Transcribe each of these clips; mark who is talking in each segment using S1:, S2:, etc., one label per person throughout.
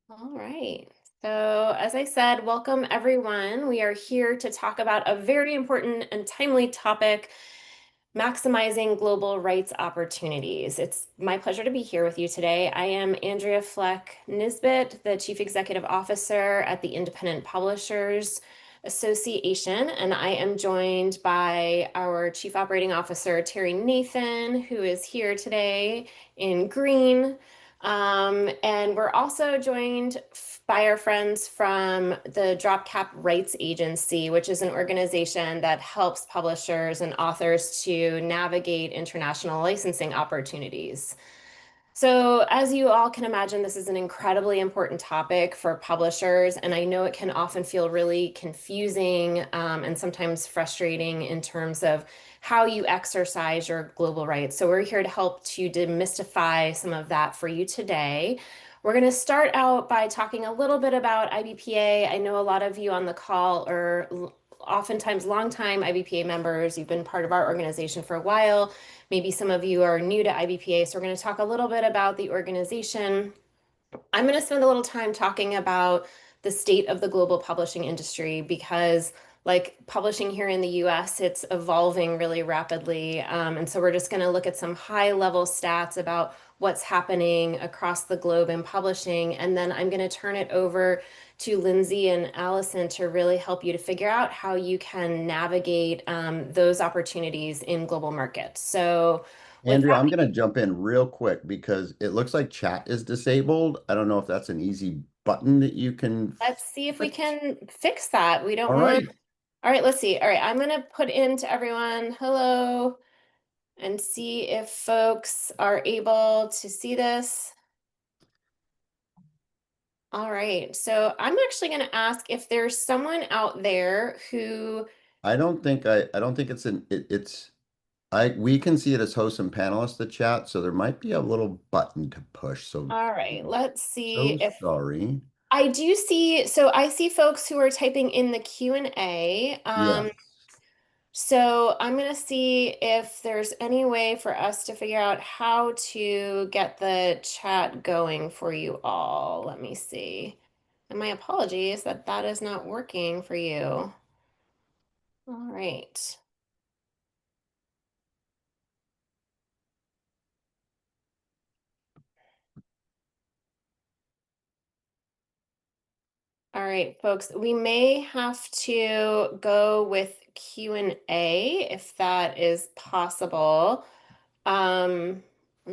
S1: All right. So, as I said, welcome everyone. We are here to talk about a very important and timely topic, maximizing global rights opportunities. It's my pleasure to be here with you today. I am Andrea Fleck Nisbet, the Chief Executive Officer at the Independent Publishers Association, and I am joined by our Chief Operating Officer, Terry Nathan, who is here today in green. And we're also joined by our friends from the DropCap Rights Agency, which is an organization that helps publishers and authors to navigate international licensing opportunities. So, as you all can imagine, this is an incredibly important topic for publishers, and I know it can often feel really confusing and sometimes frustrating in terms of how you exercise your global rights. So, we're here to help to demystify some of that for you today. We're going to start out by talking a little bit about IBPA. I know a lot of you on the call are oftentimes longtime IBPA members. You've been part of our organization for a while. Maybe some of you are new to IBPA, so we're going to talk a little bit about the organization. I'm going to spend a little time talking about the state of the global publishing industry because, like publishing here in the US, it's evolving really rapidly. And so we're just going to look at some high level stats about what's happening across the globe in publishing. And then I'm going to turn it over to Lindsay and Allison to really help you to figure out how you can navigate those opportunities in global markets. So, with
S2: Andrea,
S1: that,
S2: I'm going to jump in real quick because it looks like chat is disabled. I don't know if that's an easy button that you can
S1: let's see if we
S2: fix.
S1: can fix that. We don't
S2: All
S1: want.
S2: right.
S1: All right, let's see. All right, I'm gonna put into everyone, hello, and see if folks are able to see this. All right, so I'm actually gonna ask if there's someone out there who,
S2: I don't think it's we can see it as hosts and panelists, the chat, so there might be a little button to push. So
S1: all right, let's see
S2: so
S1: if
S2: sorry.
S1: I do see, so I see folks who are typing in the Q&A.
S2: Yes.
S1: So I'm going to see if there's any way for us to figure out how to get the chat going for you all. Let me see. And my apologies that that is not working for you. All right. All right, folks, we may have to go with Q&A if that is possible. I'm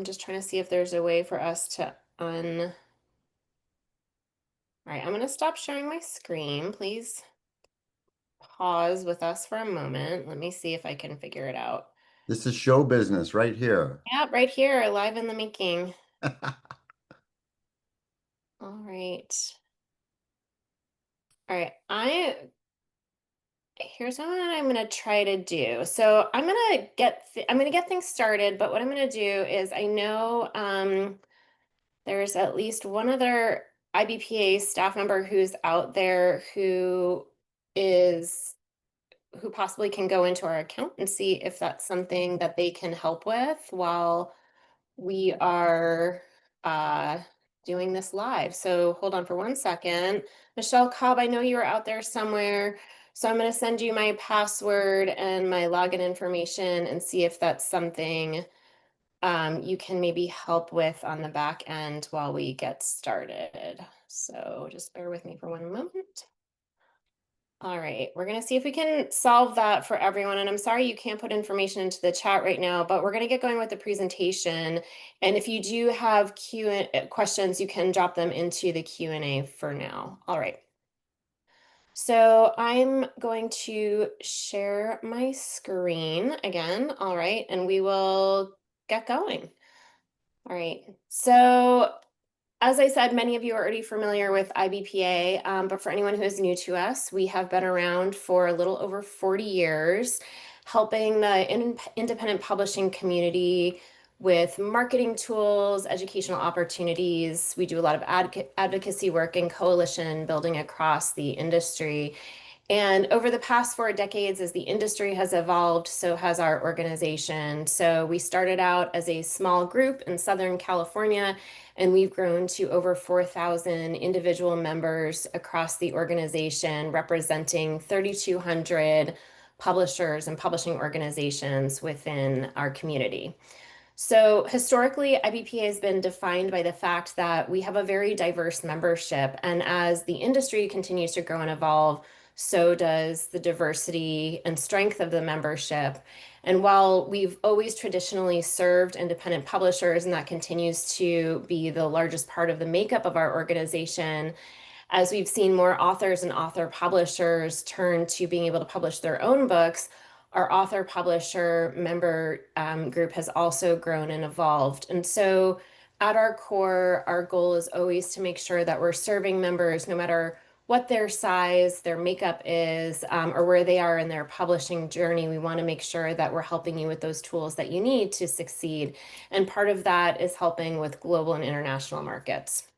S1: just trying to see if there's a way for us to un. All right, I'm going to stop sharing my screen. Please pause with us for a moment. Let me see if I can figure it out.
S2: This is show business right here.
S1: Yeah, right here, live in the making. All right. All right. Here's what I'm gonna try to do. So I'm gonna get things started, but what I'm gonna do is I know there's at least one other IBPA staff member who's out there is who possibly can go into our account and see if that's something that they can help with while we are uh, doing this live. So hold on for 1 second. Michelle Cobb, I know you are out there somewhere. So I'm going to send you my password and my login information and see if that's something you can maybe help with on the back end while we get started. So just bear with me for 1 moment. All right, we're going to see if we can solve that for everyone. And I'm sorry you can't put information into the chat right now, but we're going to get going with the presentation. And if you do have questions, you can drop them into the Q&A for now. All right. So I'm going to share my screen again. All right, and we will get going. All right. So as I said, many of you are already familiar with IBPA, but for anyone who is new to us, we have been around for a little over 40 years, helping the independent publishing community with marketing tools, educational opportunities. We do a lot of advocacy work and coalition building across the industry. And over the past 4 decades, as the industry has evolved, so has our organization. So we started out as a small group in Southern California, and we've grown to over 4,000 individual members across the organization, representing 3,200 publishers and publishing organizations within our community. So historically, IBPA has been defined by the fact that we have a very diverse membership. And as the industry continues to grow and evolve, so does the diversity and strength of the membership. And while we've always traditionally served independent publishers, and that continues to be the largest part of the makeup of our organization, as we've seen more authors and author publishers turn to being able to publish their own books, our author publisher member group has also grown and evolved. And so, at our core, our goal is always to make sure that we're serving members no matter what their size, their makeup is, or where they are in their publishing journey. We want to make sure that we're helping you with those tools that you need to succeed. And part of that is helping with global and international markets.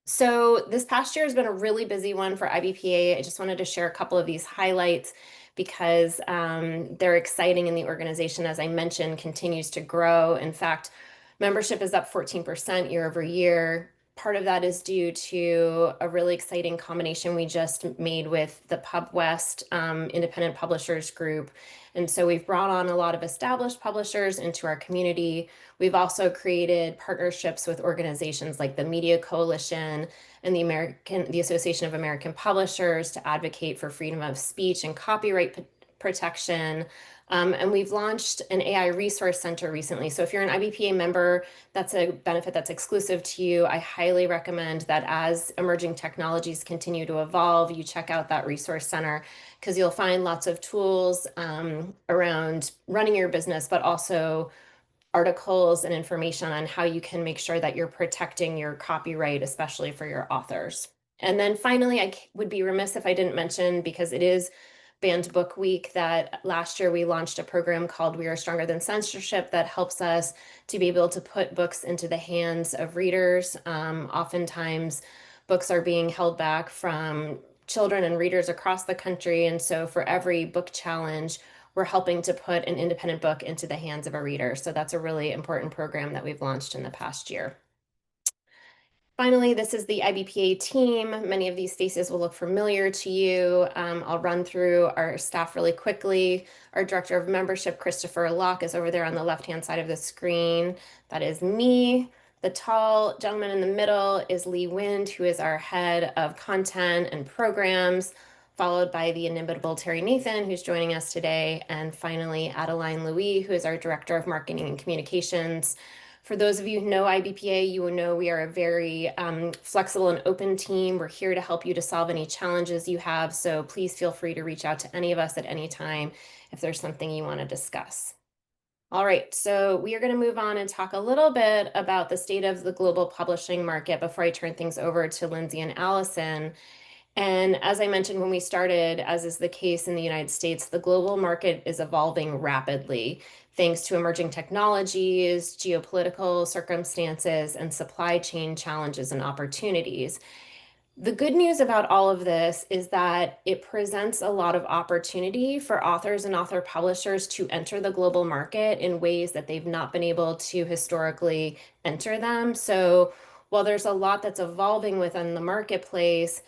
S1: So this past year has been a really busy one for IBPA. I just wanted to share a couple of these highlights because they're exciting and the organization, as I mentioned, continues to grow. In fact, membership is up 14% year over year. Part of that is due to a really exciting combination we just made with the Pub West Independent Publishers Group. And so we've brought on a lot of established publishers into our community. We've also created partnerships with organizations like the Media Coalition and the Association of American Publishers to advocate for freedom of speech and copyright protection. And we've launched an AI resource center recently. So if you're an IBPA member, that's a benefit that's exclusive to you. I highly recommend that as emerging technologies continue to evolve, you check out that resource center because you'll find lots of tools around running your business, but also articles and information on how you can make sure that you're protecting your copyright, especially for your authors. And then finally, I would be remiss if I didn't mention, because it is Banned Book Week, that last year we launched a program called We Are Stronger Than Censorship that helps us to be able to put books into the hands of readers. Oftentimes, books are being held back from children and readers across the country. And so for every book challenge, we're helping to put an independent book into the hands of a reader. So that's a really important program that we've launched in the past year. Finally, this is the IBPA team. Many of these faces will look familiar to you. I'll run through our staff really quickly. Our Director of Membership, Christopher Locke, is over there on the left-hand side of the screen. That is me. The tall gentleman in the middle is Lee Wind, who is our Head of Content and Programs, followed by the inimitable Terry Nathan, who's joining us today, and finally Adeline Louis, who is our Director of Marketing and Communications. For those of you who know IBPA, you will know we are a very flexible and open team. We're here to help you to solve any challenges you have. So please feel free to reach out to any of us at any time if there's something you want to discuss. All right, so we are going to move on and talk a little bit about the state of the global publishing market before I turn things over to Lindsay and Allison. And as I mentioned when we started, as is the case in the United States, the global market is evolving rapidly thanks to emerging technologies, geopolitical circumstances, and supply chain challenges and opportunities. The good news about all of this is that it presents a lot of opportunity for authors and author publishers to enter the global market in ways that they've not been able to historically enter them. So while there's a lot that's evolving within the marketplace,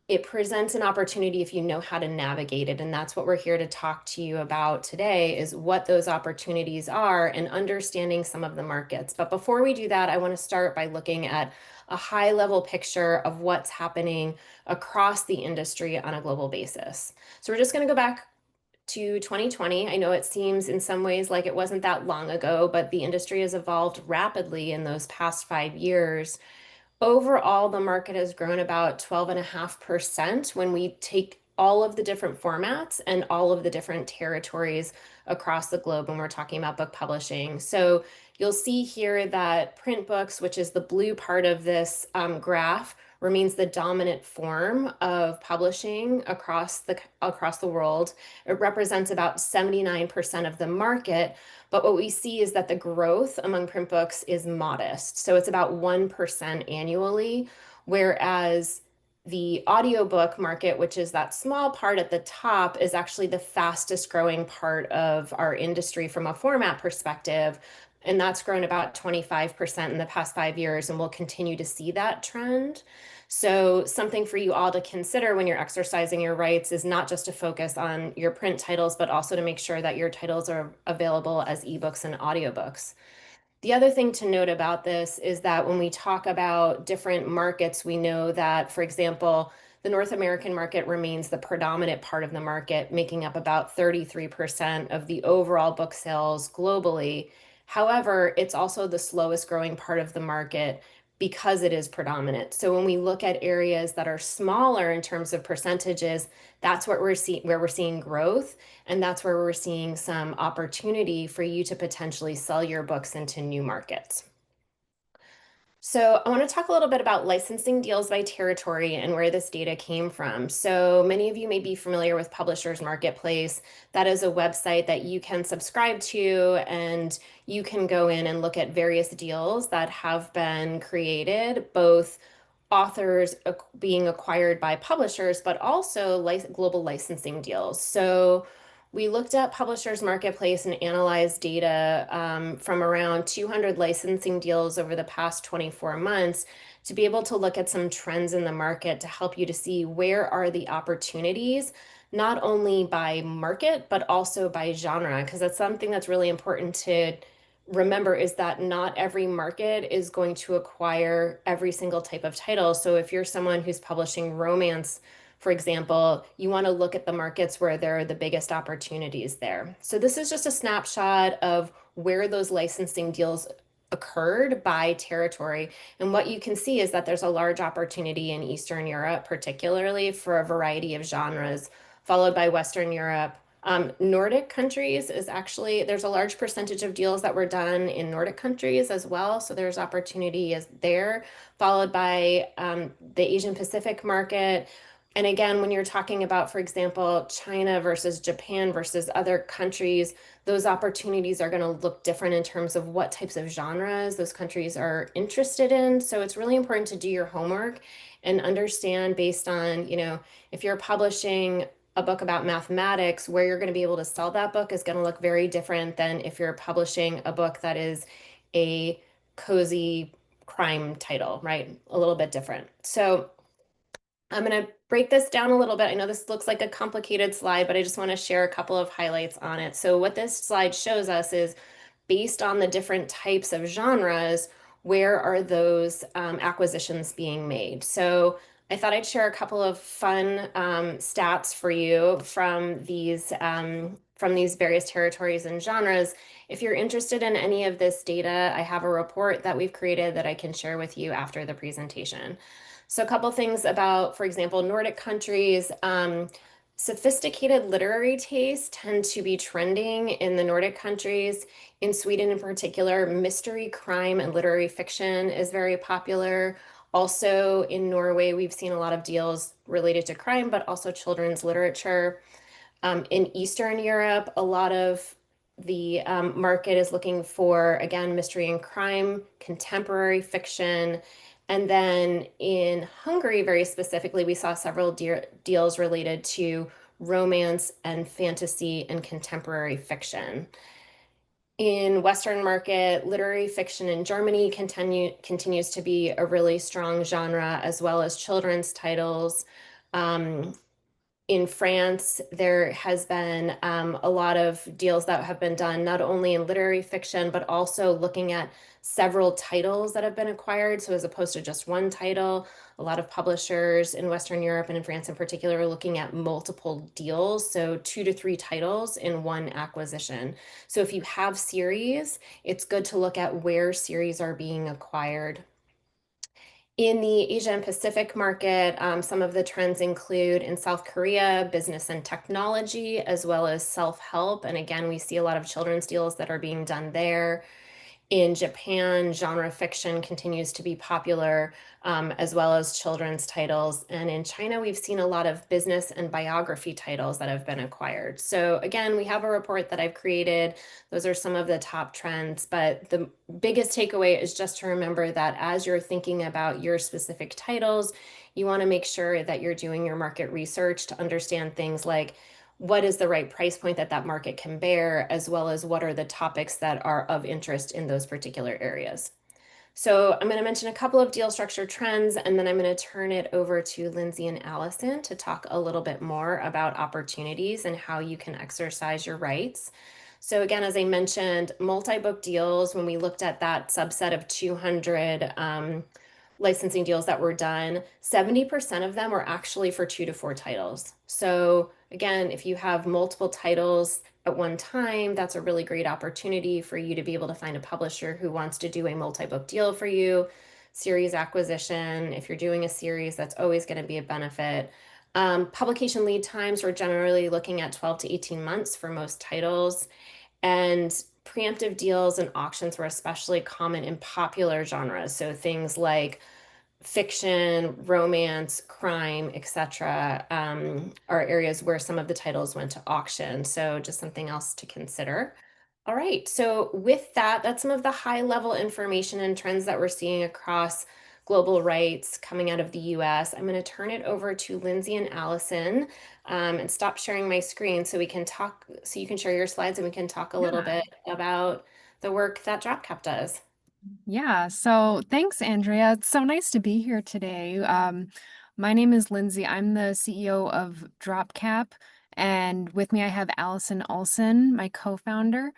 S1: it presents an opportunity if you know how to navigate it. And that's what we're here to talk to you about today, is what those opportunities are and understanding some of the markets. But before we do that, I want to start by looking at a high level picture of what's happening across the industry on a global basis. So we're just going to go back to 2020. I know it seems in some ways like it wasn't that long ago, but the industry has evolved rapidly in those past 5 years. Overall, the market has grown about 12.5% when we take all of the different formats and all of the different territories across the globe when we're talking about book publishing. So you'll see here that print books, which is the blue part of this graph, remains the dominant form of publishing across the world. It represents about 79% of the market, but what we see is that the growth among print books is modest. So it's about 1% annually, whereas The audiobook market, which is that small part at the top, is actually the fastest growing part of our industry from a format perspective. And that's grown about 25% in the past 5 years, and we'll continue to see that trend. So, something for you all to consider when you're exercising your rights is not just to focus on your print titles, but also to make sure that your titles are available as ebooks and audiobooks. The other thing to note about this is that when we talk about different markets, we know that, for example, the North American market remains the predominant part of the market, making up about 33% of the overall book sales globally. However, it's also the slowest growing part of the market because it is predominant. So when we look at areas that are smaller in terms of percentages, that's what we're seeing where we're seeing growth. And that's where we're seeing some opportunity for you to potentially sell your books into new markets. So I want to talk a little bit about licensing deals by territory and where this data came from. So many of you may be familiar with Publishers Marketplace. That is a website that you can subscribe to, and you can go in and look at various deals that have been created, both authors being acquired by publishers, but also global licensing deals. So we looked at Publishers Marketplace and analyzed data from around 200 licensing deals over the past 24 months to be able to look at some trends in the market to help you to see where are the opportunities, not only by market, but also by genre, because that's something that's really important to remember is that not every market is going to acquire every single type of title. So if you're someone who's publishing romance, for example, you want to look at the markets where there are the biggest opportunities there. So this is just a snapshot of where those licensing deals occurred by territory. And what you can see is that there's a large opportunity in Eastern Europe, particularly for a variety of genres, followed by Western Europe. Nordic countries is actually, there's a large percentage of deals that were done in Nordic countries as well. So there's opportunity as there, followed by the Asian Pacific market. And again, when you're talking about, for example, China versus Japan versus other countries, those opportunities are going to look different in terms of what types of genres those countries are interested in. So it's really important to do your homework and understand based on, if you're publishing a book about mathematics, where you're going to be able to sell that book is going to look very different than if you're publishing a book that is a cozy crime title, right? A little bit different. So I'm going to break this down a little bit. I know this looks like a complicated slide, but I just want to share a couple of highlights on it. So what this slide shows us is based on the different types of genres, where are those acquisitions being made? So I thought I'd share a couple of fun stats for you from these various territories and genres. If you're interested in any of this data, I have a report that we've created that I can share with you after the presentation. So a couple things about, for example, Nordic countries. Sophisticated literary tastes tend to be trending in the Nordic countries. In Sweden, in particular, mystery, crime, and literary fiction is very popular. Also, in Norway, we've seen a lot of deals related to crime, but also children's literature. In Eastern Europe, a lot of the market is looking for, again, mystery and crime, contemporary fiction. And then in Hungary, very specifically, we saw several deals related to romance and fantasy and contemporary fiction. In Western market, literary fiction in Germany continues to be a really strong genre, as well as children's titles. In France, there has been a lot of deals that have been done, not only in literary fiction, but also looking at several titles that have been acquired. So as opposed to just one title, a lot of publishers in Western Europe and in France in particular are looking at multiple deals. So 2 to 3 titles in one acquisition. So if you have series, it's good to look at where series are being acquired. In the Asia and Pacific market, some of the trends include in South Korea, business and technology, as well as self-help. And again, we see a lot of children's deals that are being done there. In Japan, genre fiction continues to be popular, as well as children's titles. And in China, we've seen a lot of business and biography titles that have been acquired. So, again, we have a report that I've created. Those are some of the top trends. But the biggest takeaway is just to remember that as you're thinking about your specific titles, you want to make sure that you're doing your market research to understand things like what is the right price point that that market can bear, as well as what are the topics that are of interest in those particular areas. So I'm going to mention a couple of deal structure trends, and then I'm going to turn it over to Lindsay and Allison to talk a little bit more about opportunities and how you can exercise your rights. So again, as I mentioned, multi-book deals, when we looked at that subset of 200 licensing deals that were done, 70% of them were actually for 2 to 4 titles. So again, if you have multiple titles at one time, that's a really great opportunity for you to be able to find a publisher who wants to do a multi-book deal for you. Series acquisition, if you're doing a series, that's always going to be a benefit. Publication lead times, we're generally looking at 12 to 18 months for most titles. And preemptive deals and auctions were especially common in popular genres. So things like fiction, romance, crime, etc., are areas where some of the titles went to auction. So just something else to consider. All right, so with that, that's some of the high level information and trends that we're seeing across global rights coming out of the US. I'm going to turn it over to Lindsay and Allison, and stop sharing my screen so we can talk, so you can share your slides and we can talk a little
S3: Yeah.
S1: bit about the work that DropCap does.
S3: Yeah, so thanks, Andrea. It's so nice to be here today. My name is Lindsay. I'm the CEO of DropCap, and with me I have Allison Olson, my co-founder.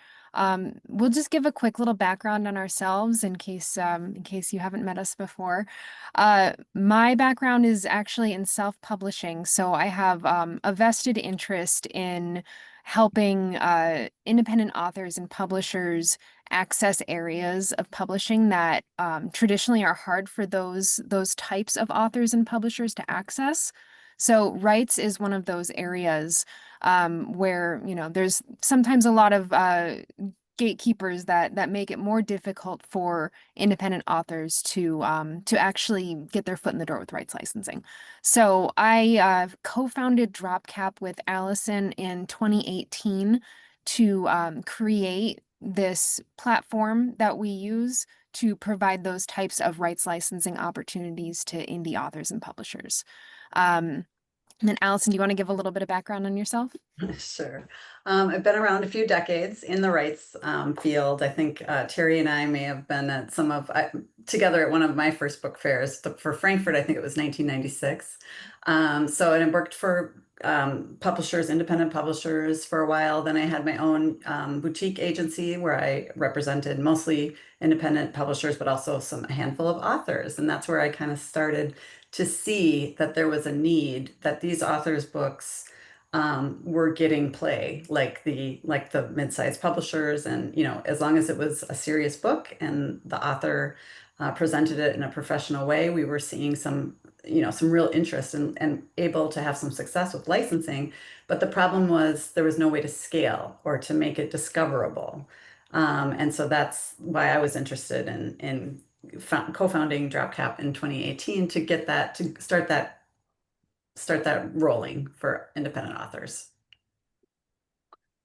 S3: We'll just give a quick little background on ourselves in case you haven't met us before. My background is actually in self-publishing, so I have a vested interest in helping independent authors and publishers access areas of publishing that traditionally are hard for those types of authors and publishers to access. So rights is one of those areas where, there's sometimes a lot of gatekeepers that make it more difficult for independent authors to actually get their foot in the door with rights licensing. So I co-founded DropCap with Allison in 2018 to create this platform that we use to provide those types of rights licensing opportunities to indie authors and publishers. And then Allison, do you want to give a little bit of background on yourself?
S4: Sure. I've been around a few decades in the rights field. I think Terry and I may have been at together at one of my first book fairs for Frankfurt. I think it was 1996. And I worked for publishers, independent publishers for a while. Then I had my own boutique agency where I represented mostly independent publishers, but also a handful of authors. And that's where I kind of started to see that there was a need that these authors' books were getting play like the mid-sized publishers. And as long as it was a serious book and the author presented it in a professional way, we were seeing some real interest and able to have some success with licensing. But the problem was there was no way to scale or to make it discoverable. And so that's why I was interested in co-founding DropCap in 2018 to get that, to start that rolling for independent authors.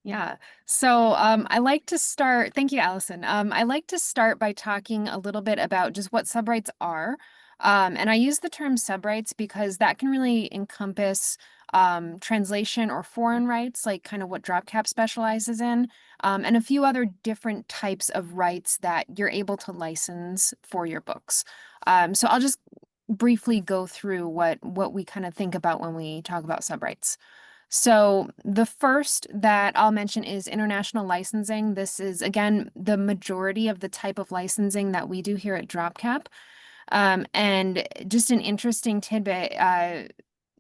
S3: Yeah. So I like to start, thank you, Allison. I like to start by talking a little bit about just what subrights are. And I use the term subrights because that can really encompass translation or foreign rights, like kind of what DropCap specializes in, and a few other different types of rights that you're able to license for your books. So I'll just briefly go through what we kind of think about when we talk about subrights. So the first that I'll mention is international licensing. This is, again, the majority of the type of licensing that we do here at DropCap. And just an interesting tidbit,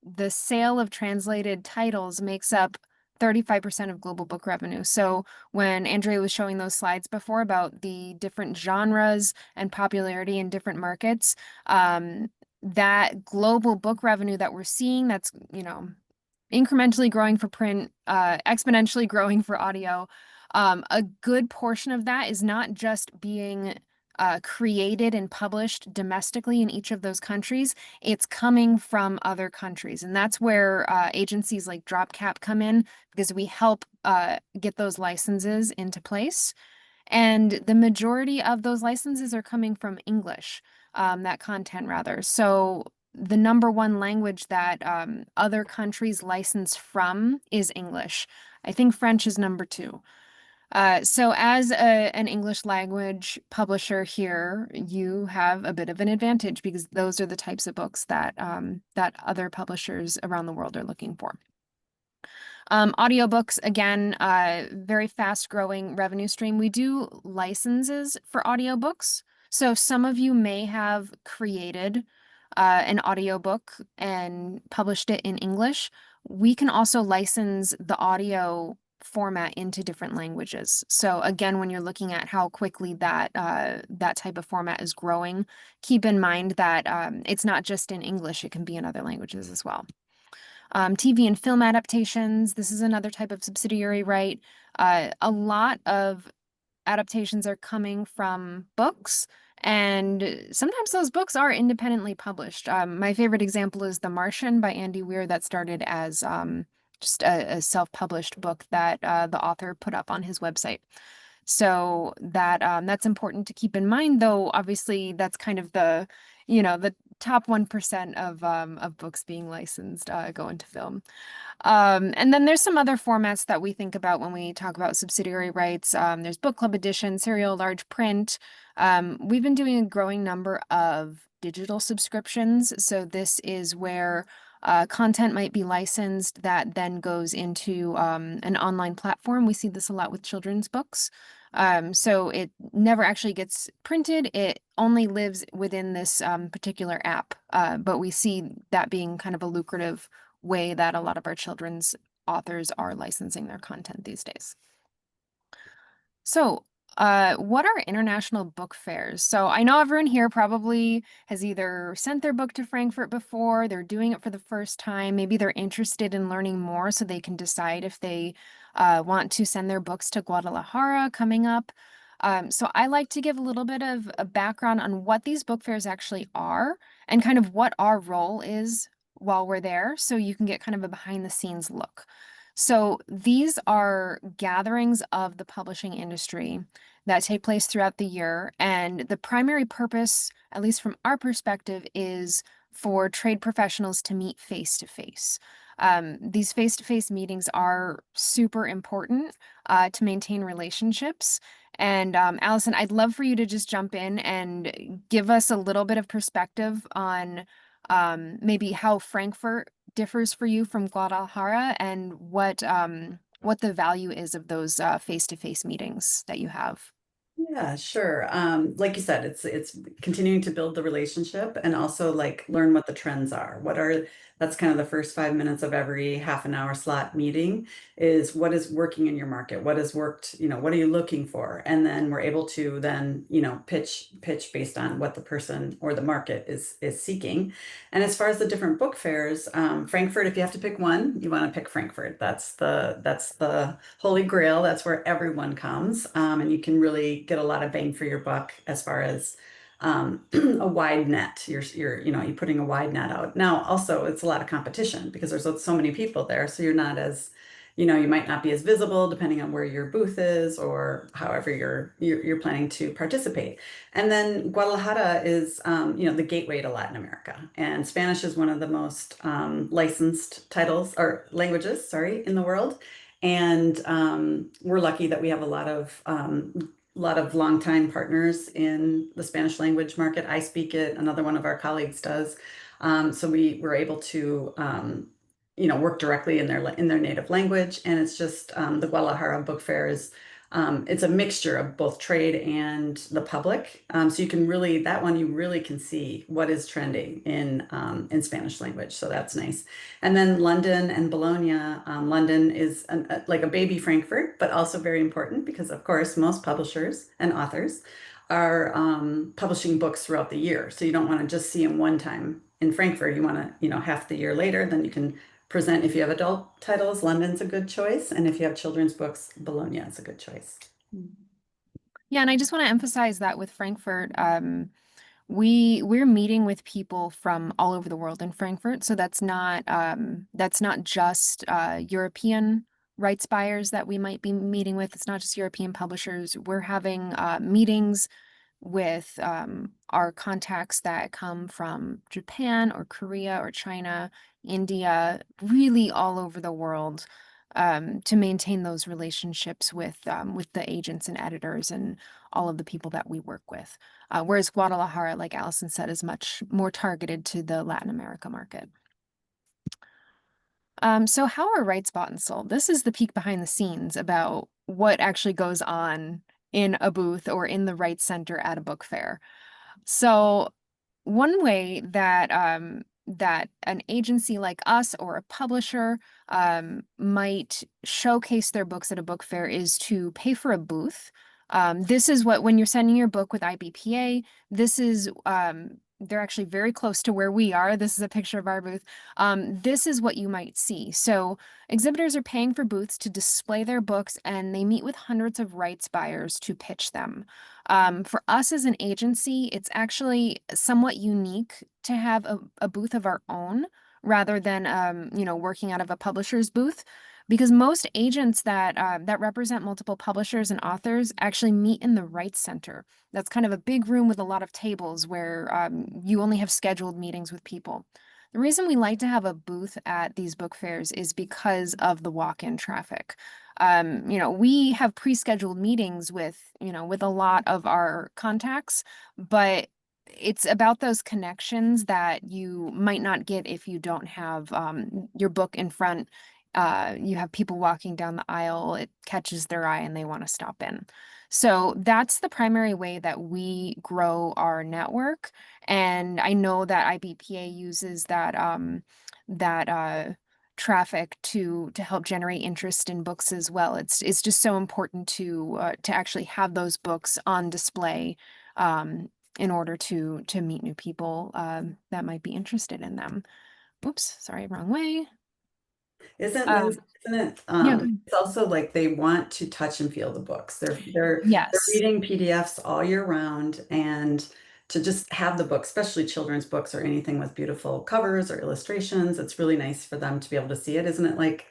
S3: the sale of translated titles makes up 35% of global book revenue. So when Andrea was showing those slides before about the different genres and popularity in different markets, that global book revenue that we're seeing, that's, incrementally growing for print, exponentially growing for audio. A good portion of that is not just being created and published domestically in each of those countries. It's coming from other countries. And that's where agencies like DropCap come in, because we help get those licenses into place. And the majority of those licenses are coming from English, that content rather. So the number one language that other countries license from is English. I think French is number two. So as an English language publisher here, you have a bit of an advantage because those are the types of books that that other publishers around the world are looking for. Audiobooks, again, very fast growing revenue stream. We do licenses for audiobooks. So some of you may have created an audiobook and published it in English. We can also license the audio format into different languages. So again, when you're looking at how quickly that that type of format is growing, keep in mind that it's not just in English, it can be in other languages as well. TV and film adaptations, this is another type of subsidiary right. A lot of adaptations are coming from books, and sometimes those books are independently published. My favorite example is The Martian by Andy Weir, that started as just a self-published book that the author put up on his website. So that that's important to keep in mind, though obviously that's kind of the, you know, the top 1% of books being licensed go into film. And then there's some other formats that we think about when we talk about subsidiary rights. There's book club edition, serial, large print. We've been doing a growing number of digital subscriptions. So this is where content might be licensed that then goes into an online platform. We see this a lot with children's books. So it never actually gets printed. It only lives within this particular app. But we see that being kind of a lucrative way that a lot of our children's authors are licensing their content these days. So, what are international book fairs? So I know everyone here probably has either sent their book to Frankfurt before, they're doing it for the first time, maybe they're interested in learning more so they can decide if they want to send their books to Guadalajara coming up. So I like to give a little bit of a background on what these book fairs actually are and kind of what our role is while we're there, so you can get kind of a behind the scenes look. So these are gatherings of the publishing industry that take place throughout the year. And the primary purpose, at least from our perspective, is for trade professionals to meet face to face. These face to face meetings are super important to maintain relationships. And Allison, I'd love for you to just jump in and give us a little bit of perspective on maybe how Frankfurt differs for you from Guadalajara, and what the value is of those face-to-face meetings that you have.
S4: Yeah, sure. Like you said, it's continuing to build the relationship and also like learn what the trends are. That's kind of the first 5 minutes of every half an hour slot meeting is what is working in your market, what has worked, what are you looking for? And then we're able to then, pitch based on what the person or the market is seeking. And as far as the different book fairs, Frankfurt, if you have to pick one, you want to pick Frankfurt. That's the holy grail. That's where everyone comes, and you can really get a lot of bang for your buck as far as a wide net. You're putting a wide net out. Now, also, it's a lot of competition because there's so many people there, so you're not as you might not be as visible depending on where your booth is or however you're planning to participate. And then Guadalajara is, the gateway to Latin America, and Spanish is one of the most licensed titles or languages, sorry, in the world. And we're lucky that we have a lot of longtime partners in the Spanish language market. I speak it, another one of our colleagues does. So we were able to work directly in their native language. And it's just the Guadalajara Book Fair is it's a mixture of both trade and the public. So you can you really can see what is trending in Spanish language. So that's nice. And then London and Bologna. London is like a baby Frankfurt, but also very important because, of course, most publishers and authors are publishing books throughout the year. So you don't want to just see them one time in Frankfurt. You want to, half the year later, then you can present. If you have adult titles, London's a good choice. And if you have children's books, Bologna is a good choice.
S3: Yeah, and I just want to emphasize that with Frankfurt, we're meeting with people from all over the world in Frankfurt, so that's not just European rights buyers that we might be meeting with. It's not just European publishers. We're having meetings with our contacts that come from Japan or Korea or China, India, really all over the world, to maintain those relationships with the agents and editors and all of the people that we work with. Whereas Guadalajara, like Allison said, is much more targeted to the Latin America market. So how are rights bought and sold? This is the peek behind the scenes about what actually goes on in a booth or in the rights center at a book fair. So one way that that an agency like us or a publisher might showcase their books at a book fair is to pay for a booth. This is what, when you're sending your book with IBPA, this is they're actually very close to where we are. This is a picture of our booth. This is what you might see. So exhibitors are paying for booths to display their books, and they meet with hundreds of rights buyers to pitch them. For us as an agency, it's actually somewhat unique to have a booth of our own rather than working out of a publisher's booth, because most agents that represent multiple publishers and authors actually meet in the rights center. That's kind of a big room with a lot of tables where you only have scheduled meetings with people. The reason we like to have a booth at these book fairs is because of the walk-in traffic. We have pre-scheduled meetings with a lot of our contacts, but it's about those connections that you might not get if you don't have your book in front. You have people walking down the aisle, it catches their eye and they want to stop in. So that's the primary way that we grow our network. And I know that IBPA uses that traffic to help generate interest in books as well. It's just so important to actually have those books on display in order to meet new people that might be interested in them. Oops, sorry, wrong way.
S4: Isn't it
S3: Yeah, go ahead.
S4: it's also like they want to touch and feel the books. They're
S3: Yes.
S4: reading PDFs all year round, and to just have the book, especially children's books or anything with beautiful covers or illustrations, it's really nice for them to be able to see it. Isn't it like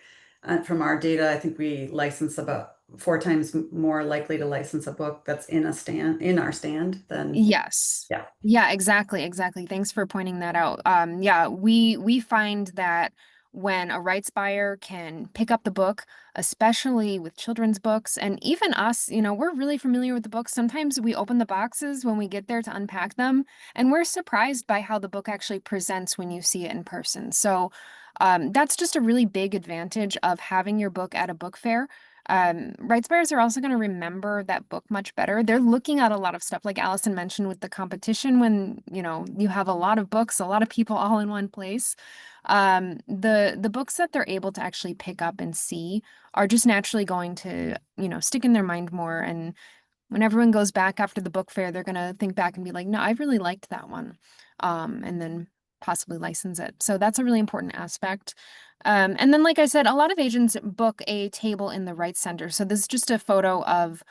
S4: from our data, I think we license about 4 times more likely to license a book that's in our stand than
S3: Yes.
S4: yeah.
S3: Yeah, exactly. Thanks for pointing that out. Yeah, we find that when a rights buyer can pick up the book, especially with children's books, and even us, we're really familiar with the books. Sometimes we open the boxes when we get there to unpack them, and we're surprised by how the book actually presents when you see it in person. So, that's just a really big advantage of having your book at a book fair. Rights buyers are also going to remember that book much better. They're looking at a lot of stuff, like Allison mentioned with the competition, when you have a lot of books, a lot of people all in one place. The books that they're able to actually pick up and see are just naturally going to stick in their mind more. And when everyone goes back after the book fair, they're going to think back and be like, no, I really liked that one, and then possibly license it. So that's a really important aspect. And then, like I said, a lot of agents book a table in the Rights Center. So this is just a photo of,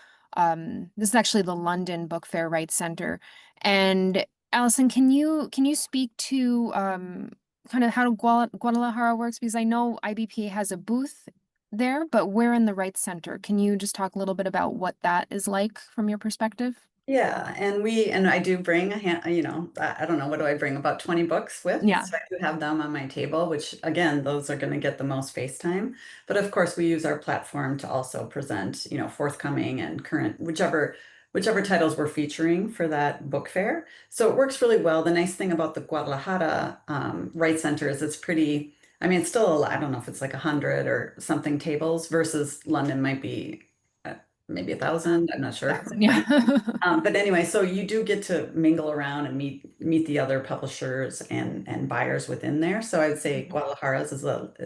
S3: this is actually the London Book Fair Rights Center. And Allison, can you speak to kind of how Guadalajara works? Because I know IBPA has a booth there, but we're in the Rights Center. Can you just talk a little bit about what that is like from your perspective?
S4: Yeah, and I do bring I don't know, what do I bring? About 20 books with.
S3: Yeah.
S4: So I do have them on my table, which again, those are going to get the most face time. But of course, we use our platform to also present, forthcoming and current, whichever titles we're featuring for that book fair. So it works really well. The nice thing about the Guadalajara Rights Center is it's pretty, I mean, it's still, I don't know if it's like 100 or something tables versus London might be maybe 1,000. I'm not sure.
S3: Yeah.
S4: But anyway, so you do get to mingle around and meet the other publishers and buyers within there. So I'd say Guadalajara's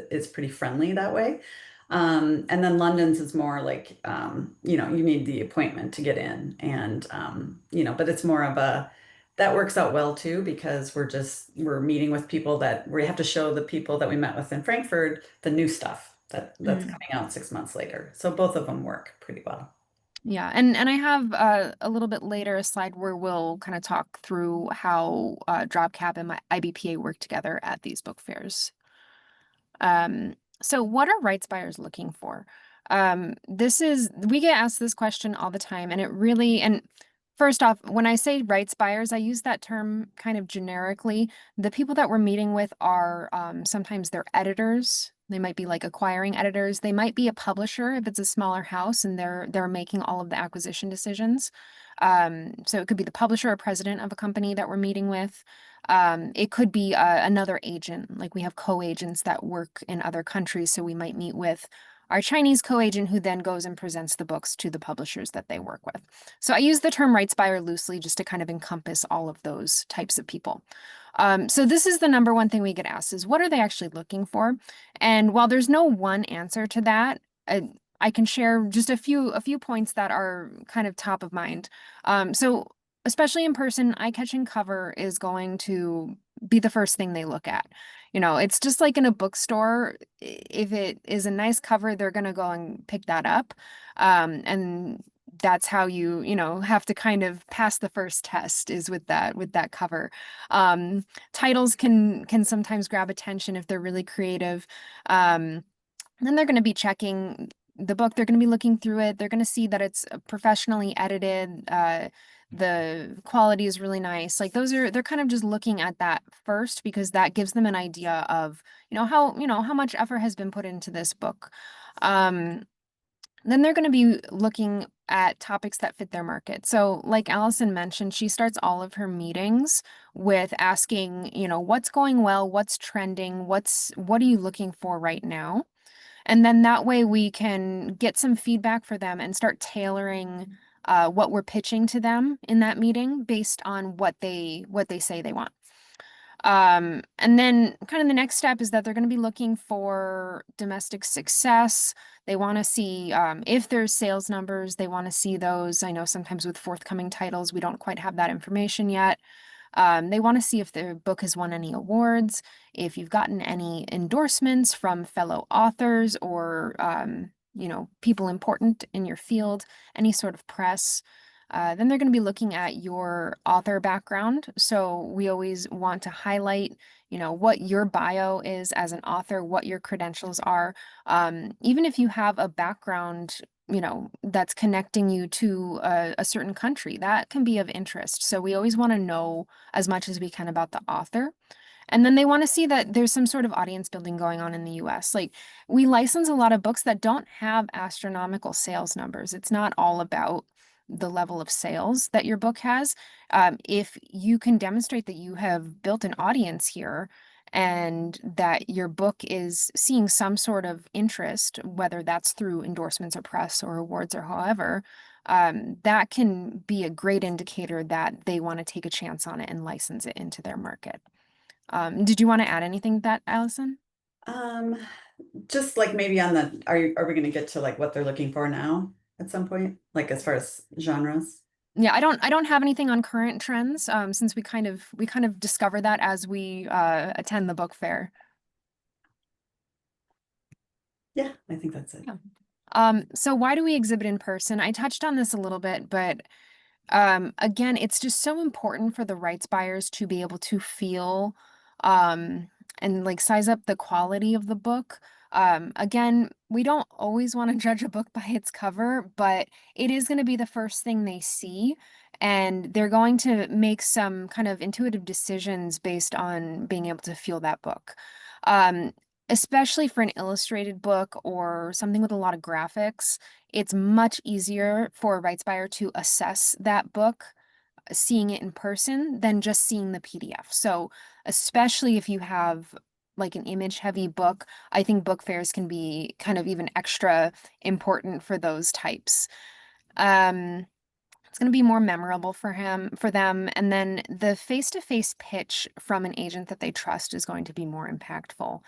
S4: is pretty friendly that way. And then London's is more like you need the appointment to get in, and but it's more of that works out well too, because we're meeting with people that we have to show the people that we met with in Frankfurt the new stuff that's coming out 6 months later. So both of them work pretty well.
S3: Yeah, and I have a little bit later a slide where we'll kind of talk through how DropCap and my IBPA work together at these book fairs. So what are rights buyers looking for? We get asked this question all the time, and and first off, when I say rights buyers, I use that term kind of generically. The people that we're meeting with are sometimes they're editors. They might be like acquiring editors. They might be a publisher if it's a smaller house and they're making all of the acquisition decisions. So it could be the publisher or president of a company that we're meeting with. It could be another agent, like we have co-agents that work in other countries. So we might meet with our Chinese co-agent who then goes and presents the books to the publishers that they work with. So I use the term rights buyer loosely just to kind of encompass all of those types of people. So this is the number one thing we get asked is what are they actually looking for? And while there's no one answer to that, I can share just a few points that are kind of top of mind. So especially in person, eye-catching cover is going to be the first thing they look at. It's just like in a bookstore. If it is a nice cover, they're going to go and pick that up. And that's how you have to kind of pass the first test is with that cover. Titles can sometimes grab attention if they're really creative. Then they're going to be checking the book. They're going to be looking through it. They're going to see that it's professionally edited. The quality is really nice. Like they're kind of just looking at that first because that gives them an idea of, how much effort has been put into this book. Then they're going to be looking at topics that fit their market. So like Allison mentioned, she starts all of her meetings with asking, what's going well, what's trending, what are you looking for right now? And then that way we can get some feedback for them and start tailoring what we're pitching to them in that meeting based on what they say they want. And then kind of the next step is that they're going to be looking for domestic success. They want to see if there's sales numbers, they want to see those. I know sometimes with forthcoming titles, we don't quite have that information yet. They want to see if the book has won any awards, if you've gotten any endorsements from fellow authors or, people important in your field, any sort of press. Then they're going to be looking at your author background. So we always want to highlight, what your bio is as an author, what your credentials are. Even if you have a background, that's connecting you to a certain country, that can be of interest. So we always want to know as much as we can about the author. And then they want to see that there's some sort of audience building going on in the US. Like we license a lot of books that don't have astronomical sales numbers. It's not all about the level of sales that your book has. If you can demonstrate that you have built an audience here and that your book is seeing some sort of interest, whether that's through endorsements or press or awards or however, that can be a great indicator that they want to take a chance on it and license it into their market. Did you want to add anything to that, Allison?
S4: Just like maybe on are we going to get to like what they're looking for now at some point, like as far as genres?
S3: Yeah, I don't have anything on current trends, since we kind of discover that as we attend the book fair.
S4: Yeah, I think that's it.
S3: Yeah. So why do we exhibit in person? I touched on this a little bit, but again, it's just so important for the rights buyers to be able to feel and like size up the quality of the book. Again, we don't always want to judge a book by its cover, but it is going to be the first thing they see, and they're going to make some kind of intuitive decisions based on being able to feel that book. Especially for an illustrated book or something with a lot of graphics, it's much easier for a rights buyer to assess that book, seeing it in person than just seeing the PDF. So especially if you have like an image heavy book, I think book fairs can be kind of even extra important for those types. It's going to be more memorable for them. And then the face-to-face pitch from an agent that they trust is going to be more impactful.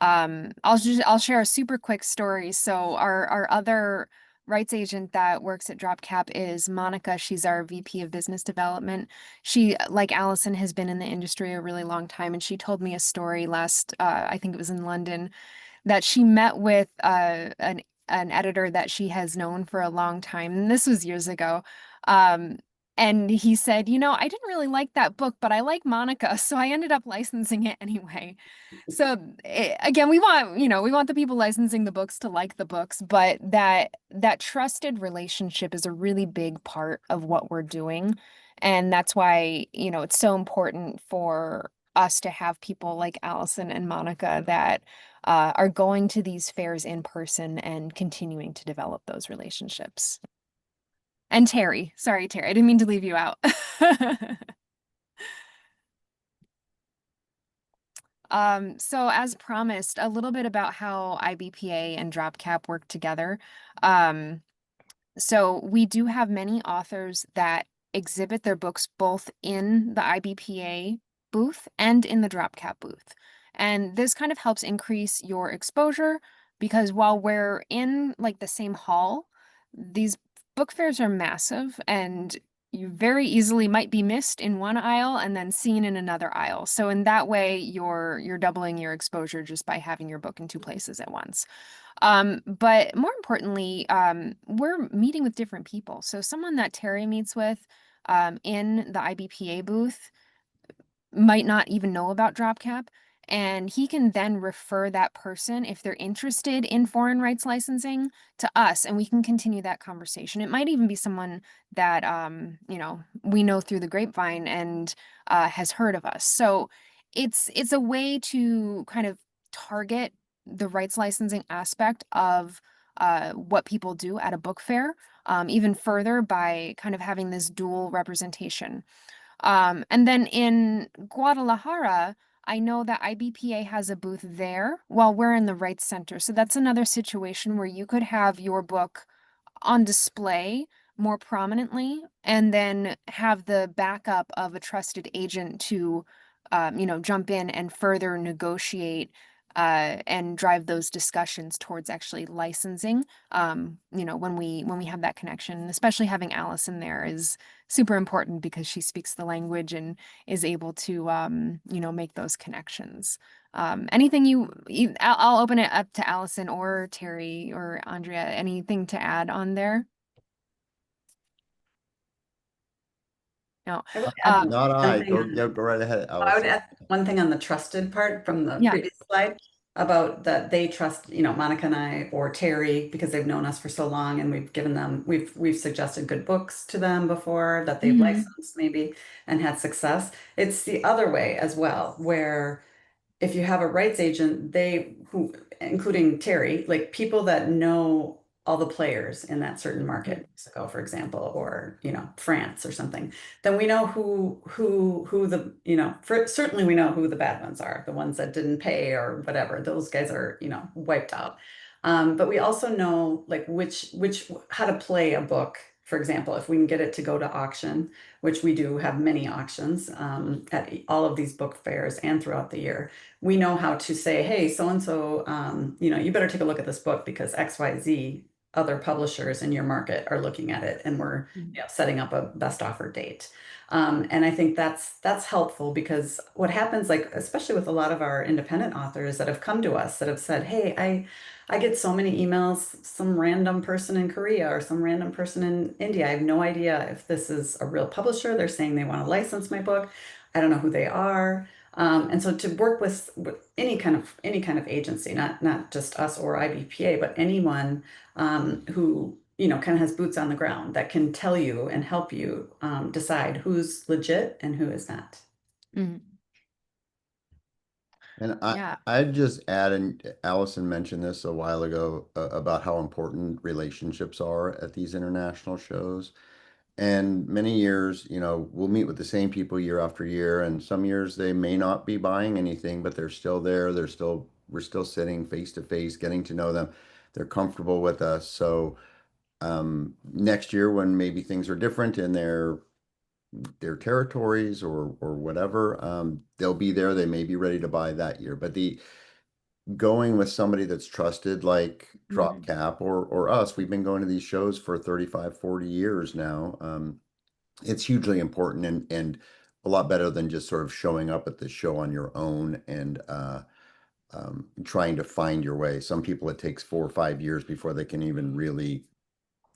S3: I'll share a super quick story. So our other rights agent that works at DropCap is Monica. She's our VP of Business Development. She, like Allison, has been in the industry a really long time, and she told me a story last, I think it was in London, that she met with an editor that she has known for a long time. And this was years ago. Um, and he said, I didn't really like that book, but I like Monica, so I ended up licensing it anyway. So again, we want the people licensing the books to like the books, but that trusted relationship is a really big part of what we're doing. And that's why, it's so important for us to have people like Allison and Monica that are going to these fairs in person and continuing to develop those relationships. And Terry, sorry, Terry, I didn't mean to leave you out. So as promised, a little bit about how IBPA and DropCap work together. So we do have many authors that exhibit their books both in the IBPA booth and in the DropCap booth. And this kind of helps increase your exposure because while we're in like the same hall, these book fairs are massive and you very easily might be missed in one aisle and then seen in another aisle. So in that way, you're doubling your exposure just by having your book in two places at once. But more importantly, we're meeting with different people. So someone that Terry meets with in the IBPA booth might not even know about DropCap, and he can then refer that person if they're interested in foreign rights licensing to us, and we can continue that conversation. It might even be someone that we know through the grapevine and has heard of us. So it's a way to kind of target the rights licensing aspect of what people do at a book fair, even further by kind of having this dual representation. And then in Guadalajara, I know that IBPA has a booth there while we're in the Rights Center. So that's another situation where you could have your book on display more prominently and then have the backup of a trusted agent to jump in and further negotiate and drive those discussions towards actually licensing when we have that connection. And especially having Allison there is super important because she speaks the language and is able to make those connections. Anything I'll open it up to Allison or Terry or Andrea. Anything to add on there? No.
S4: I would add
S2: Not
S4: one
S2: I.
S4: thing
S2: Go right ahead,
S4: I would
S2: Allison.
S4: add one thing on the trusted part from the
S3: Yeah.
S4: previous slide about that they trust, Monica and I or Terry because they've known us for so long and we've given them, we've suggested good books to them before that they've licensed maybe and had success. It's the other way as well, where if you have a rights agent, including Terry, like people that know all the players in that certain market, Mexico, for example, or France or something, then we know who the certainly we know who the bad ones are, the ones that didn't pay or whatever. Those guys are wiped out. But we also know like which how to play a book. For example, if we can get it to go to auction, which we do have many auctions at all of these book fairs and throughout the year, we know how to say, hey, so and so, you better take a look at this book because XYZ other publishers in your market are looking at it, and we're setting up a best offer date. And I think that's helpful because what happens, like especially with a lot of our independent authors that have come to us that have said, hey, I get so many emails, some random person in Korea or some random person in India. I have no idea if this is a real publisher. They're saying they want to license my book. I don't know who they are. And so to work with any kind of agency, not just us or IBPA, but anyone who kind of has boots on the ground that can tell you and help you decide who's legit and who is not.
S3: Mhm.
S2: And
S3: Yeah.
S2: I'd just add, and Allison mentioned this a while ago about how important relationships are at these international shows. And many years, we'll meet with the same people year after year, and some years they may not be buying anything, but they're still there. We're still sitting face to face, getting to know them. They're comfortable with us. So next year, when maybe things are different in their territories or whatever, they'll be there. They may be ready to buy that year. But going with somebody that's trusted like
S3: Mm.
S2: DropCap or us, we've been going to these shows for 35, 40 years now. It's hugely important and a lot better than just sort of showing up at the show on your own and trying to find your way. Some people, it takes 4 or 5 years before they can even really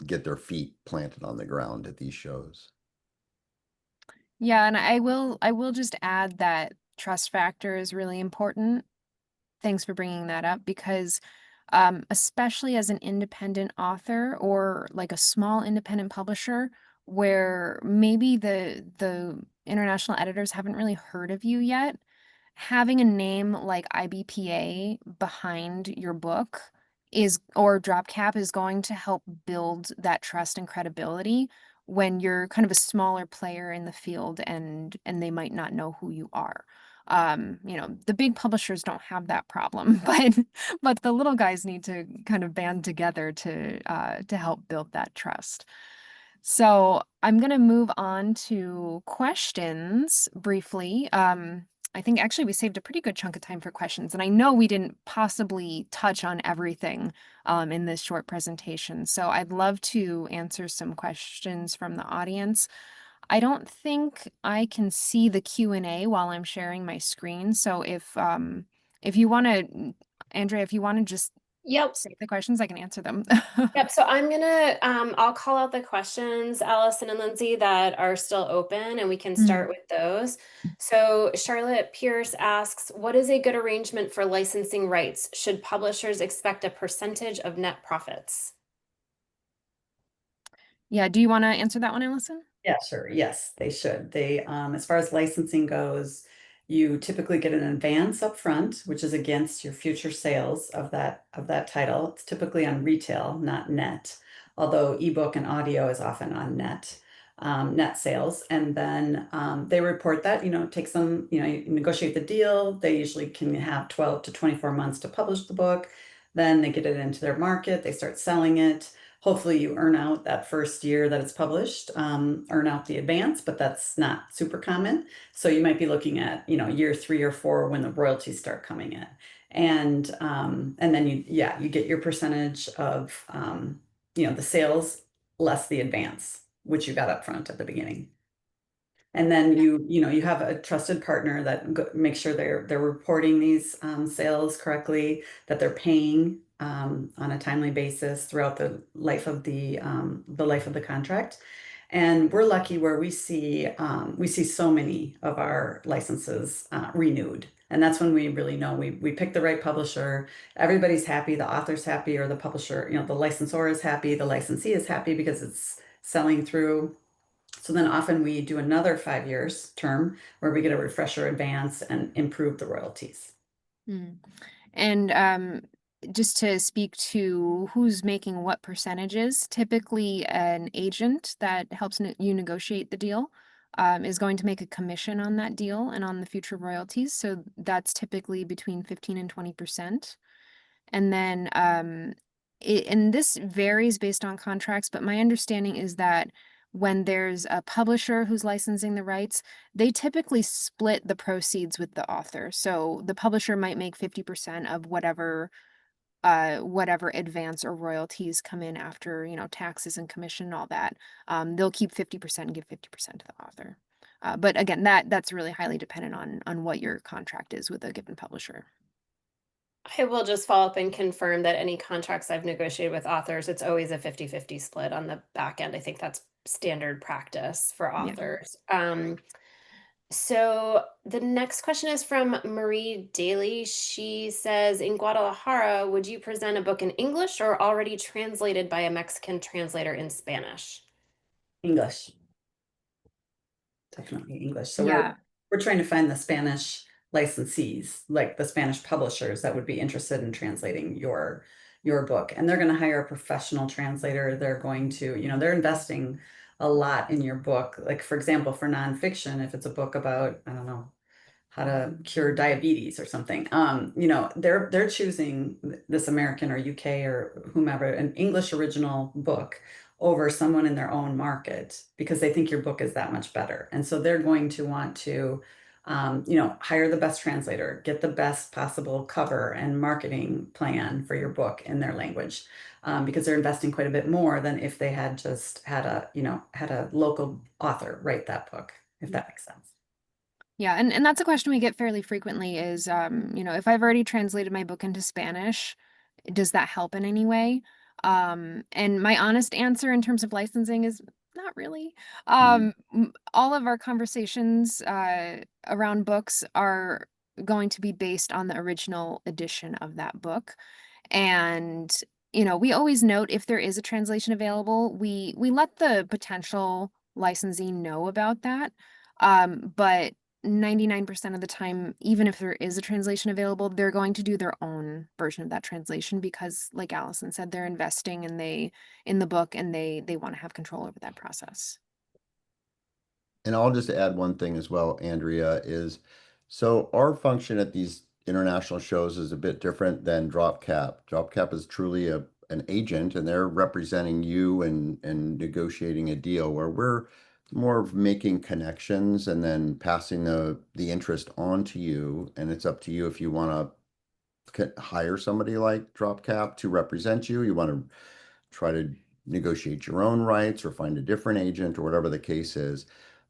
S2: get their feet planted on the ground at these shows.
S3: Yeah, and I will just add that trust factor is really important. Thanks for bringing that up because especially as an independent author or like a small independent publisher where maybe the international editors haven't really heard of you yet, having a name like IBPA behind your book is or DropCap is going to help build that trust and credibility when you're kind of a smaller player in the field and they might not know who you are. The big publishers don't have that problem, but the little guys need to kind of band together to help build that trust. So I'm going to move on to questions briefly. I think actually we saved a pretty good chunk of time for questions, and I know we didn't possibly touch on everything in this short presentation. So I'd love to answer some questions from the audience. I don't think I can see the Q&A while I'm sharing my screen. So if you want to, Andrea, if you want to just
S1: Yep.
S3: say the questions, I can answer them.
S1: Yep. So I'm gonna, I'll call out the questions, Allison and Lindsay, that are still open, and we can start
S3: Mm.
S1: with those. So Charlotte Pierce asks, what is a good arrangement for licensing rights? Should publishers expect a percentage of net profits?
S3: Yeah, do you want to answer that one, Allison?
S4: Yeah, sure. Yes, they should. They, as far as licensing goes, you typically get an advance up front, which is against your future sales of that title. It's typically on retail, not net, although ebook and audio is often on net sales. And then they report that, it takes them, you negotiate the deal. They usually can have 12 to 24 months to publish the book. Then they get it into their market, they start selling it. Hopefully you earn out that first year that it's published, earn out the advance, but that's not super common. So you might be looking at, year 3 or 4 when the royalties start coming in. And then you get your percentage of, the sales less the advance, which you got up front at the beginning. And then you have a trusted partner that makes sure they're reporting these sales correctly, that they're paying on a timely basis throughout the life of the contract. And we're lucky where we see so many of our licenses renewed. And that's when we really know we picked the right publisher. Everybody's happy, the author's happy, or the publisher, the licensor is happy, the licensee is happy because it's selling through. So then often we do another 5 years term where we get a refresher advance and improve the royalties.
S3: Mm. And just to speak to who's making what percentages, typically an agent that helps you negotiate the deal is going to make a commission on that deal and on the future royalties. So that's typically between 15 and 20%. And then, and this varies based on contracts, but my understanding is that when there's a publisher who's licensing the rights, they typically split the proceeds with the author. So the publisher might make 50% of whatever advance or royalties come in after, taxes and commission and all that. They'll keep 50% and give 50% to the author. But again, that's really highly dependent on what your contract is with a given publisher.
S1: I will just follow up and confirm that any contracts I've negotiated with authors, it's always a 50-50 split on the back end. I think that's standard practice for
S3: Yeah.
S1: authors. So the next question is from Marie Daly. She says, in Guadalajara, would you present a book in English or already translated by a Mexican translator in Spanish?
S4: English. Definitely English. So
S3: Yeah.
S4: we're trying to find the Spanish licensees, like the Spanish publishers that would be interested in translating your book. And they're going to hire a professional translator. They're going to, they're investing a lot in your book. Like, for example, for nonfiction, if it's a book about, I don't know, how to cure diabetes or something, they're choosing this American or UK or whomever, an English original book over someone in their own market because they think your book is that much better. And so they're going to want to hire the best translator, get the best possible cover and marketing plan for your book in their language, because they're investing quite a bit more than if they had just had a local author write that book, if that makes sense.
S3: Yeah, and that's a question we get fairly frequently is, if I've already translated my book into Spanish, does that help in any way? And my honest answer in terms of licensing is not really. All of our conversations around books are going to be based on the original edition of that book. And, we always note if there is a translation available, we let the potential licensee know about that. But 99% of the time, even if there is a translation available, they're going to do their own version of that translation because, like Allison said, they're investing in the book and they want to have control over that process.
S2: And I'll just add one thing as well, Andrea, is so our function at these international shows is a bit different than DropCap. DropCap is truly an agent and they're representing you and negotiating a deal where we're more of making connections and then passing the interest on to you. And it's up to you if you want to hire somebody like DropCap to represent you. You want to try to negotiate your own rights or find a different agent or whatever the case is.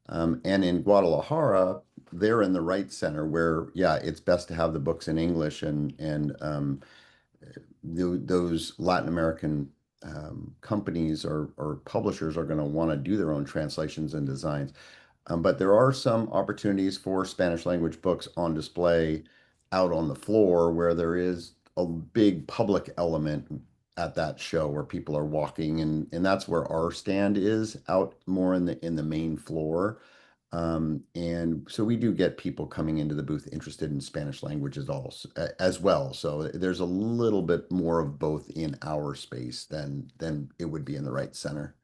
S2: And in Guadalajara, they're in the right center where, yeah, it's best to have the books in English and those Latin American companies or publishers are going to want to do their own translations and designs. But there are some opportunities for Spanish language books on display out on the floor where there is a big public element at that show where people are walking and that's where our stand is out more in the main floor. And so we do get people coming into the booth interested in Spanish languages also as well. So there's a little bit more of both in our space than it would be in the right center.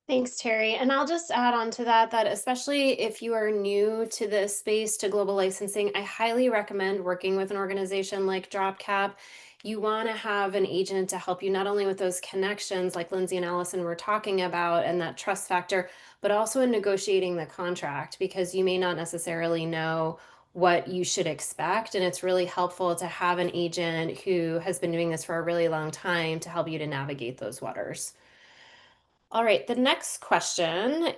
S1: Thanks, Terry. And I'll just add on to that especially if you are new to this space, to global licensing, I highly recommend working with an organization like DropCap. You want to have an agent to help you not only with those connections like Lindsay and Allison were talking about and that trust factor, but also in negotiating the contract because you may not necessarily know what you should expect. And it's really helpful to have an agent who has been doing this for a really long time to help you to navigate those waters. All right, the next question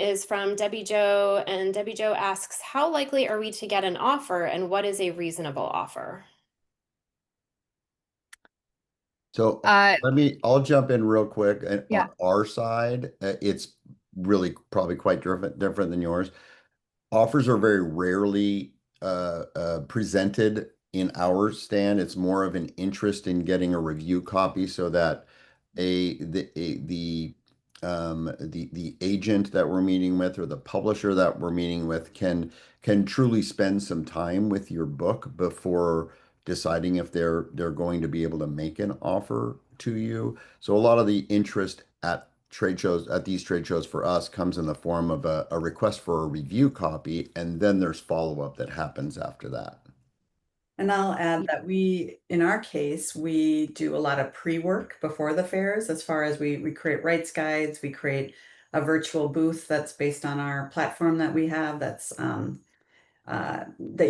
S1: is from Debbie Joe, and Debbie Joe asks, how likely are we to get an offer and what is a reasonable offer?
S2: So I'll jump in real quick. And
S3: Yeah.
S2: on our side, it's really probably quite different than yours. Offers are very rarely presented in our stand. It's more of an interest in getting a review copy so that the agent that we're meeting with or the publisher that we're meeting with can truly spend some time with your book before deciding if they're going to be able to make an offer to you. So a lot of the interest at these trade shows for us comes in the form of a request for a review copy, and then there's follow-up that happens after that.
S4: And I'll add that in our case, we do a lot of pre-work before the fairs as far as we create rights guides, we create a virtual booth that's based on our platform that we have that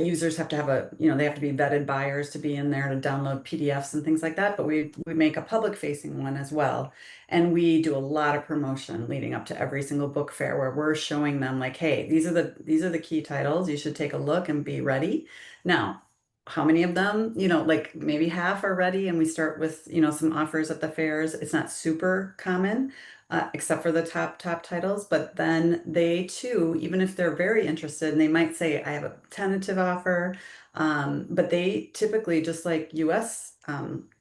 S4: users have to have they have to be vetted buyers to be in there to download PDFs and things like that. But we make a public facing one as well. And we do a lot of promotion leading up to every single book fair where we're showing them like, hey, these are the key titles. You should take a look and be ready. Now, how many of them, like maybe half are ready and we start with, some offers at the fairs. It's not super common except for the top titles. But then they too, even if they're very interested, and they might say, I have a tentative offer, but they typically, just like US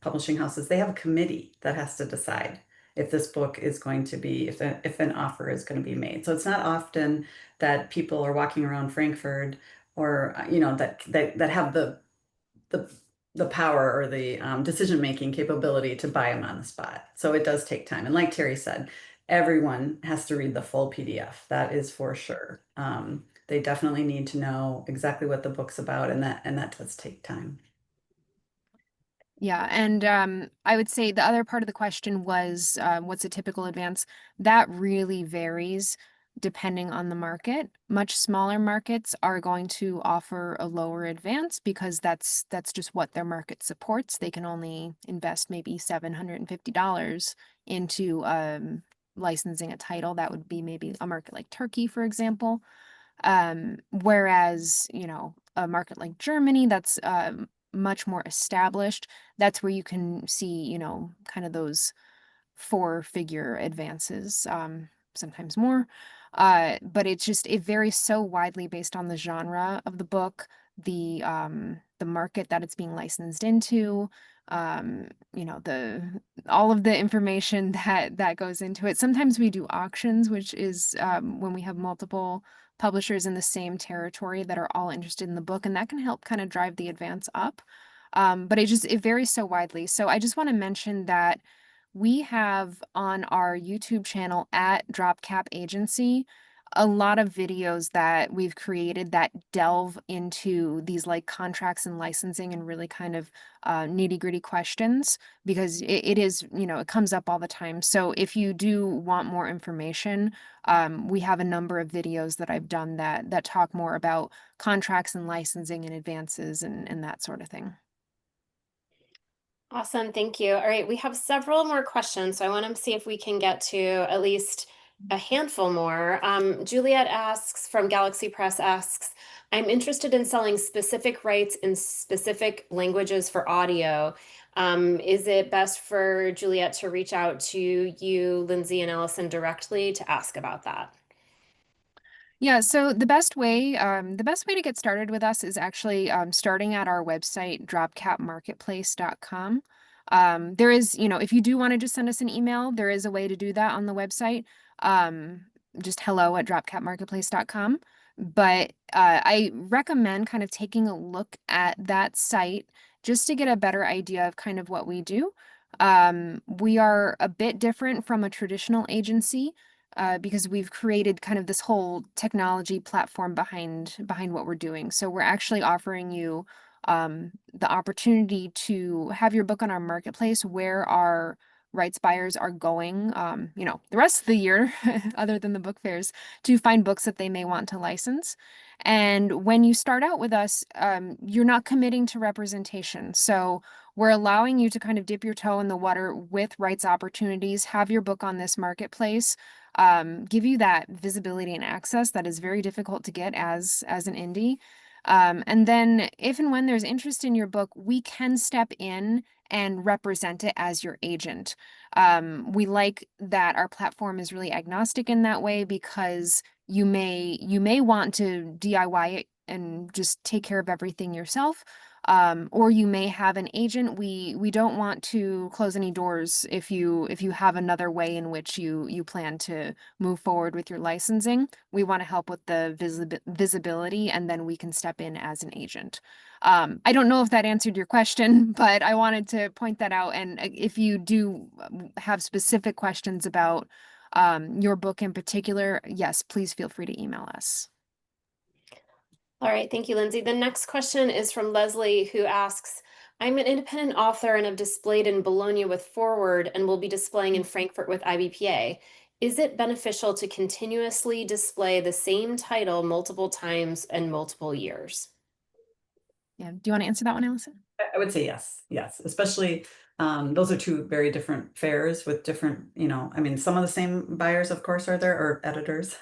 S4: publishing houses, they have a committee that has to decide if this book is going to be, if an offer is going to be made. So it's not often that people are walking around Frankfurt or, that have the power or the decision-making capability to buy them on the spot. So it does take time. And like Terry said, everyone has to read the full PDF. That is for sure. They definitely need to know exactly what the book's about, and that does take time.
S3: Yeah, and I would say the other part of the question was, what's a typical advance? That really varies. depending on the market. Much smaller markets are going to offer a lower advance because that's just what their market supports. They can only invest maybe $750 into licensing a title. That would be maybe a market like Turkey, for example. Whereas, you know, a market like Germany, that's much more established. That's where you can see, you know, kind of those four-figure advances, sometimes more. But it varies so widely based on the genre of the book, the market that it's being licensed into, you know, all of the information that goes into it. Sometimes we do auctions, which is when we have multiple publishers in the same territory that are all interested in the book, and that can help kind of drive the advance up. But it varies so widely. So I just want to mention that we have on our YouTube channel at DropCap Agency a lot of videos that we've created that delve into these like contracts and licensing and really kind of nitty-gritty questions, because it is, you know, it comes up all the time. So if you do want more information, we have a number of videos that I've done that talk more about contracts and licensing and advances and that sort of thing.
S1: Awesome, thank you. All right, we have several more questions, so I want to see if we can get to at least a handful more. Juliet asks, from Galaxy Press asks, I'm interested in selling specific rights in specific languages for audio. Is it best for Juliet to reach out to you, Lindsay, and Allison directly to ask about that?
S3: Yeah, so the best way to get started with us is actually starting at our website, dropcapmarketplace.com. There is, you know, if you do want to just send us an email, there is a way to do that on the website. Um, just hello@dropcapmarketplace.com. But I recommend kind of taking a look at that site just to get a better idea of kind of what we do. We are a bit different from a traditional agency because we've created kind of this whole technology platform behind what we're doing. So we're actually offering you the opportunity to have your book on our marketplace where our rights buyers are going, you know, the rest of the year, other than the book fairs, to find books that they may want to license. And when you start out with us, you're not committing to representation. So we're allowing you to kind of dip your toe in the water with rights opportunities, have your book on this marketplace, give you that visibility and access that is very difficult to get as an indie. And then if and when there's interest in your book, we can step in and represent it as your agent. We like that our platform is really agnostic in that way because you may want to DIY it and just take care of everything yourself. Or you may have an agent. We don't want to close any doors if you have another way in which you plan to move forward with your licensing. We want to help with the visibility, and then we can step in as an agent. I don't know if that answered your question, but I wanted to point that out. And if you do have specific questions about your book in particular, yes, please feel free to email us.
S1: All right, thank you, Lindsay. The next question is from Leslie, who asks, I'm an independent author and have displayed in Bologna with Forward and will be displaying in Frankfurt with IBPA. Is it beneficial to continuously display the same title multiple times and multiple years?
S3: Yeah, do you want to answer that one, Allison?
S4: I would say yes, yes, especially those are two very different fairs with different, you know, I mean, some of the same buyers, of course, are there, or editors.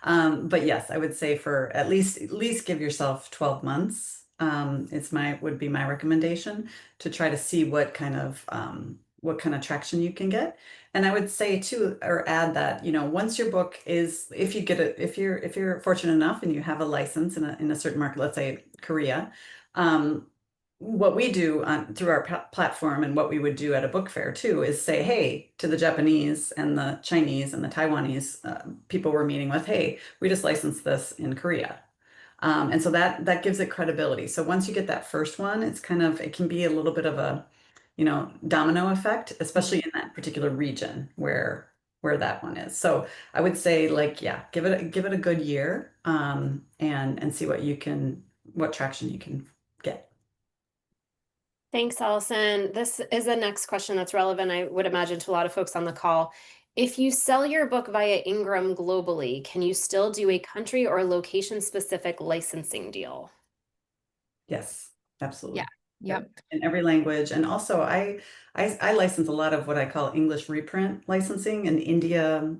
S4: But yes, I would say for at least give yourself 12 months. Would be my recommendation to try to see what kind of traction you can get. And I would say too, or add that, you know, once your book is, if you're fortunate enough and you have a license in a certain market, let's say Korea, what we do through our platform and what we would do at a book fair too is say, hey, to the Japanese and the Chinese and the Taiwanese people we're meeting with, hey, we just licensed this in Korea. And so that gives it credibility. So once you get that first one, it can be a little bit of a, you know, domino effect, especially in that particular region where that one is. So I would say, like, yeah, give it a good year, and see what traction you can get.
S1: Thanks, Allison. This is the next question that's relevant, I would imagine, to a lot of folks on the call. If you sell your book via Ingram globally, can you still do a country or location-specific licensing deal?
S4: Yes, absolutely.
S3: Yeah. Yep.
S4: In every language. And also I license a lot of what I call English reprint licensing in India,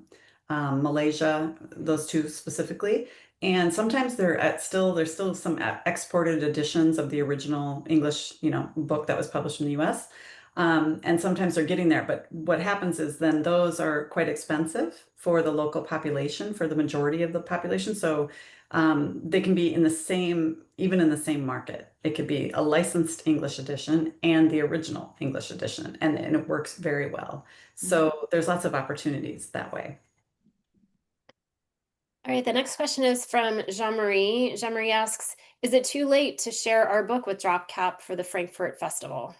S4: Malaysia, those two specifically. And sometimes there's still some exported editions of the original English, book that was published in the US. And sometimes they're getting there. But what happens is then those are quite expensive for the local population, for the majority of the population. So they can be even in the same market. It could be a licensed English edition and the original English edition, and it works very well. So there's lots of opportunities that way.
S1: All right, the next question is from Jean-Marie. Jean-Marie asks, is it too late to share our book with DropCap for the Frankfurt Festival?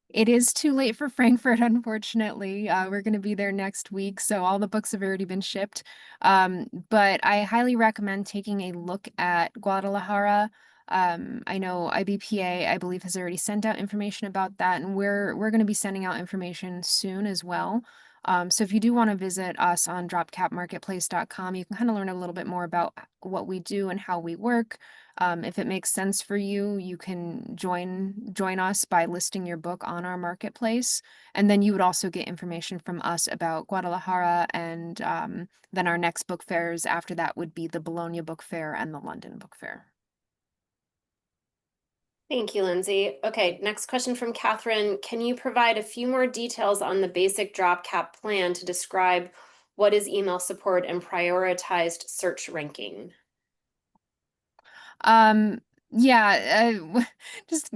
S3: It is too late for Frankfurt, unfortunately. We're going to be there next week, so all the books have already been shipped. But I highly recommend taking a look at Guadalajara. I know IBPA, I believe, has already sent out information about that, and we're going to be sending out information soon as well. So if you do want to visit us on dropcapmarketplace.com, you can kind of learn a little bit more about what we do and how we work. If it makes sense for you, you can join us by listing your book on our marketplace, and then you would also get information from us about Guadalajara, and then our next book fairs after that would be the Bologna Book Fair and the London Book Fair.
S1: Thank you, Lindsay. Okay, next question from Catherine. Can you provide a few more details on the basic DropCap plan to describe what is email support and prioritized search ranking?
S3: Yeah, just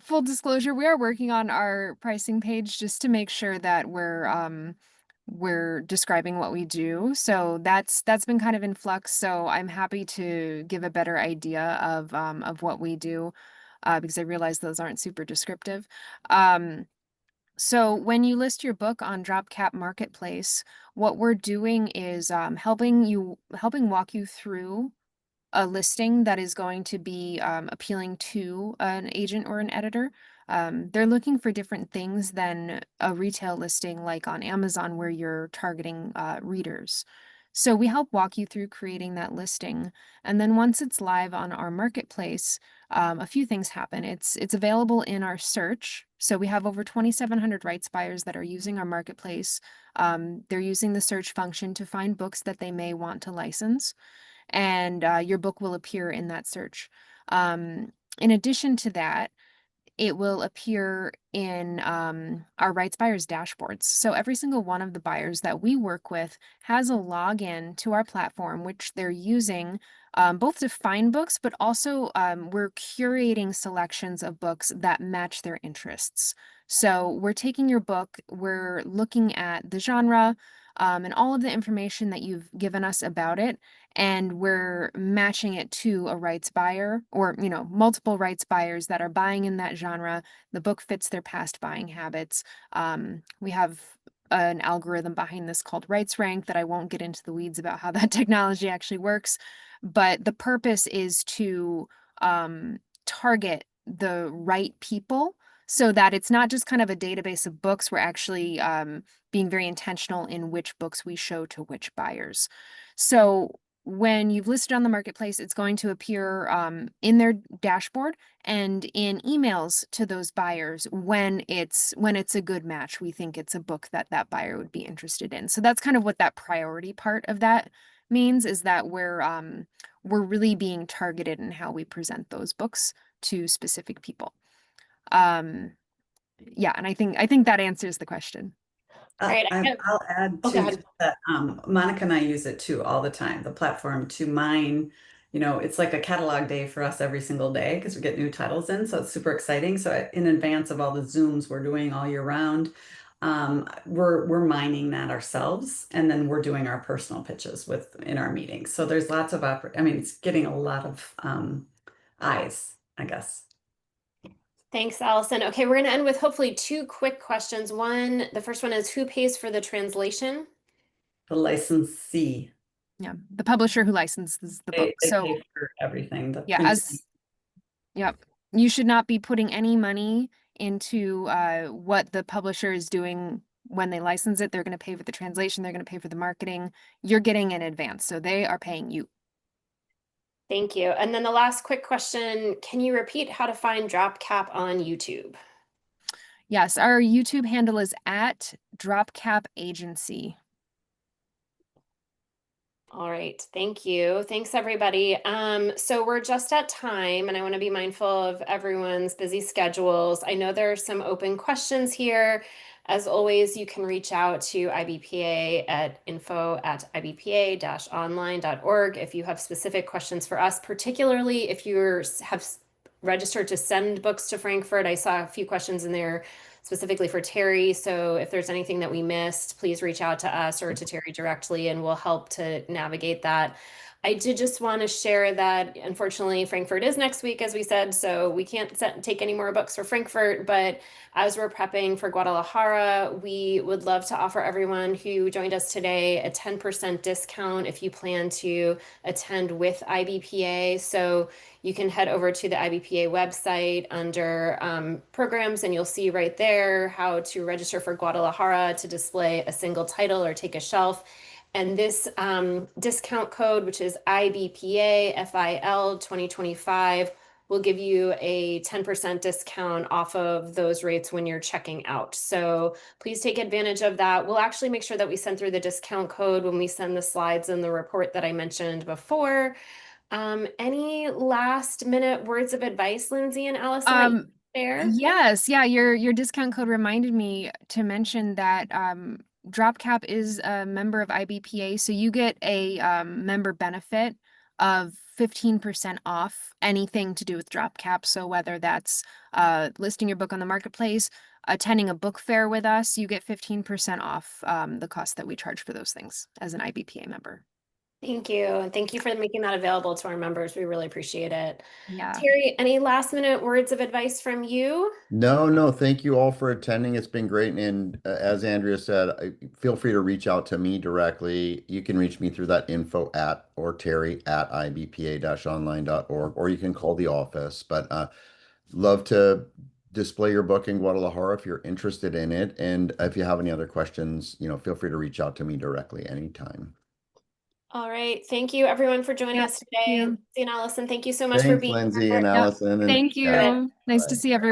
S3: full disclosure, we are working on our pricing page just to make sure that we're describing what we do. So that's been kind of in flux. So I'm happy to give a better idea of what we do, because I realize those aren't super descriptive. So when you list your book on DropCap Marketplace, what we're doing is helping walk you through a listing that is going to be appealing to an agent or an editor. They're looking for different things than a retail listing like on Amazon where you're targeting readers. So we help walk you through creating that listing. And then once it's live on our marketplace, a few things happen. It's available in our search. So we have over 2,700 rights buyers that are using our marketplace. They're using the search function to find books that they may want to license, and your book will appear in that search. In addition to that, it will appear in our rights buyers dashboards. So every single one of the buyers that we work with has a login to our platform, which they're using both to find books, but also we're curating selections of books that match their interests. So we're taking your book, we're looking at the genre, and all of the information that you've given us about it, and we're matching it to a rights buyer, or multiple rights buyers that are buying in that genre. The book fits their past buying habits. We have an algorithm behind this called rights rank that I won't get into the weeds about how that technology actually works, but the purpose is to target the right people so that it's not just kind of a database of books. We're actually being very intentional in which books we show to which buyers. So when you've listed on the marketplace, it's going to appear in their dashboard and in emails to those buyers when it's a good match. We think it's a book that buyer would be interested in. So that's kind of what that priority part of that means, is that we're really being targeted in how we present those books to specific people. Yeah, and I think that answers the question.
S1: Right,
S4: I'll add
S1: go
S4: too
S1: ahead.
S4: that Monica and I use it too all the time, the platform to mine. It's like a catalog day for us every single day because we get new titles in. So it's super exciting. So in advance of all the Zooms we're doing all year round, we're mining that ourselves, and then we're doing our personal pitches in our meetings. So there's lots of it's getting a lot of eyes, I guess.
S1: Thanks, Allison. Okay, we're going to end with hopefully two quick questions. The first one is, who pays for the translation?
S4: The licensee.
S3: Yeah, the publisher who licenses the book.
S4: They
S3: So
S4: pay for everything. The
S3: yeah,
S4: printing.
S3: yep, you should not be putting any money into what the publisher is doing when they license it, they're going to pay for the translation, they're going to pay for the marketing. You're getting in advance, so they are paying you.
S1: Thank you. And then the last quick question, can you repeat how to find DropCap on YouTube?
S3: Yes, our YouTube handle is at DropCap Agency.
S1: All right, thank you. Thanks, everybody. So we're just at time, and I want to be mindful of everyone's busy schedules. I know there are some open questions here. As always, you can reach out to IBPA at info@ibpa-online.org if you have specific questions for us, particularly if you have registered to send books to Frankfurt. I saw a few questions in there specifically for Terry. So if there's anything that we missed, please reach out to us or to Terry directly, and we'll help to navigate that. I did just want to share that unfortunately Frankfurt is next week, as we said, so we can't take any more books for Frankfurt, but as we're prepping for Guadalajara, we would love to offer everyone who joined us today a 10% discount if you plan to attend with IBPA. So you can head over to the IBPA website under programs, and you'll see right there how to register for Guadalajara to display a single title or take a shelf. And this discount code, which is IBPA FIL 2025, will give you a 10% discount off of those rates when you're checking out. So please take advantage of that. We'll actually make sure that we send through the discount code when we send the slides and the report that I mentioned before. Any last minute words of advice, Lindsay and Allison, that you share?
S3: Yes, yeah, your discount code reminded me to mention that DropCap is a member of IBPA, so you get a member benefit of 15% off anything to do with DropCap. So whether that's listing your book on the marketplace, attending a book fair with us, you get 15% off the cost that we charge for those things as an IBPA member.
S1: Thank you. And thank you for making that available to our members. We really appreciate it.
S3: Yeah.
S1: Terry, any last minute words of advice from you?
S2: No, thank you all for attending. It's been great. And as Andrea said, feel free to reach out to me directly. You can reach me through that info at or Terry at ibpa-online.org, or you can call the office. But love to display your book in Guadalajara if you're interested in it. And if you have any other questions, feel free to reach out to me directly anytime.
S1: All right. Thank you, everyone, for joining us today.
S3: you.
S1: Lindsay and Allison, thank you so much for
S2: Thanks,
S1: being
S2: Lindsay
S1: here.
S2: and Allison. And
S3: Thank you.
S2: yeah.
S3: Nice
S2: Bye.
S3: to see everyone.